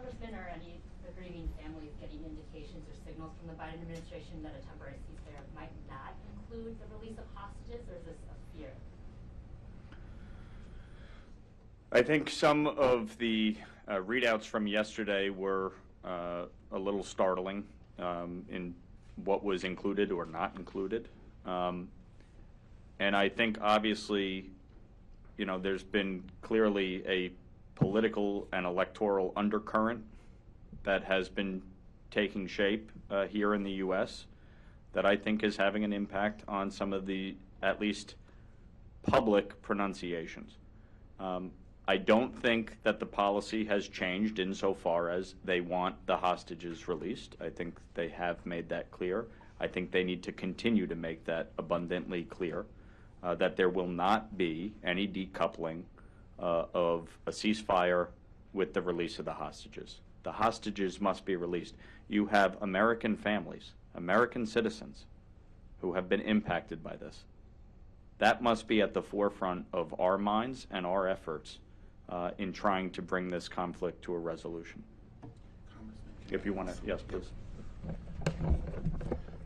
congressmen or any of the grieving families getting indications or signals from the Biden administration that a temporary ceasefire might not include the release of hostages, or is this a fear? I think some of the readouts from yesterday were a little startling in what was included or not included. And I think obviously, you know, there's been clearly a political and electoral undercurrent that has been taking shape here in the U.S. that I think is having an impact on some of the, at least, public pronunciations. I don't think that the policy has changed insofar as they want the hostages released. I think they have made that clear. I think they need to continue to make that abundantly clear, that there will not be any decoupling of a ceasefire with the release of the hostages. The hostages must be released. You have American families, American citizens, who have been impacted by this. That must be at the forefront of our minds and our efforts in trying to bring this conflict to a resolution. If you want to, yes, please.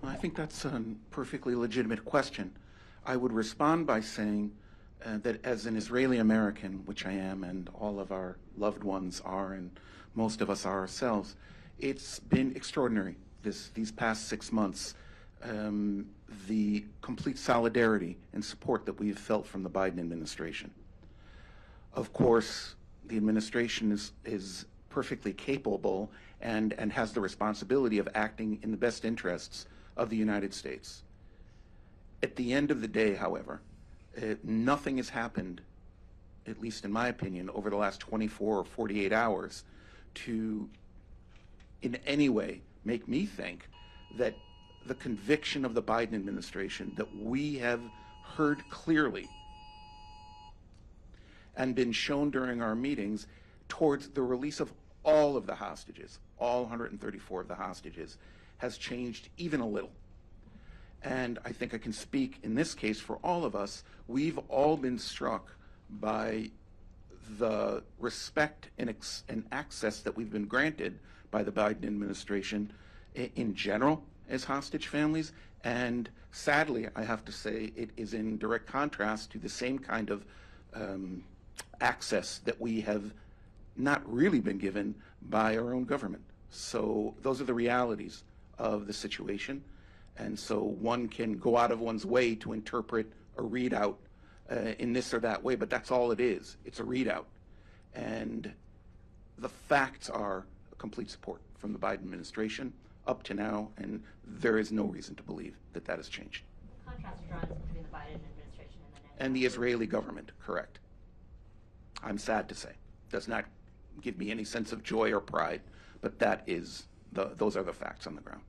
Well, I think that's a perfectly legitimate question. I would respond by saying that as an Israeli American, which I am, and all of our loved ones are, and most of us are ourselves, it's been extraordinary these past 6 months. The complete solidarity and support that we've felt from the Biden administration. Of course, the administration is perfectly capable and has the responsibility of acting in the best interests of the United States. At the end of the day, however, nothing has happened, at least in my opinion, over the last 24 or 48 hours to in any way make me think that the conviction of the Biden administration that we have heard clearly and been shown during our meetings towards the release of all of the hostages, all 134 of the hostages, has changed even a little. And I think I can speak in this case for all of us. We've all been struck by the respect and access that we've been granted by the Biden administration in general as hostage families. And sadly, I have to say, it is in direct contrast to the same kind of access that we have not really been given by our own government. So those are the realities of the situation. And so one can go out of one's way to interpret a readout in this or that way, but that's all it is. It's a readout. And the facts are complete support from the Biden administration up to now, and there is no reason to believe that that has changed. Contrast drawn between the Biden administration and the Israeli government, correct. I'm sad to say. Does not give me any sense of joy or pride, but that is those are the facts on the ground.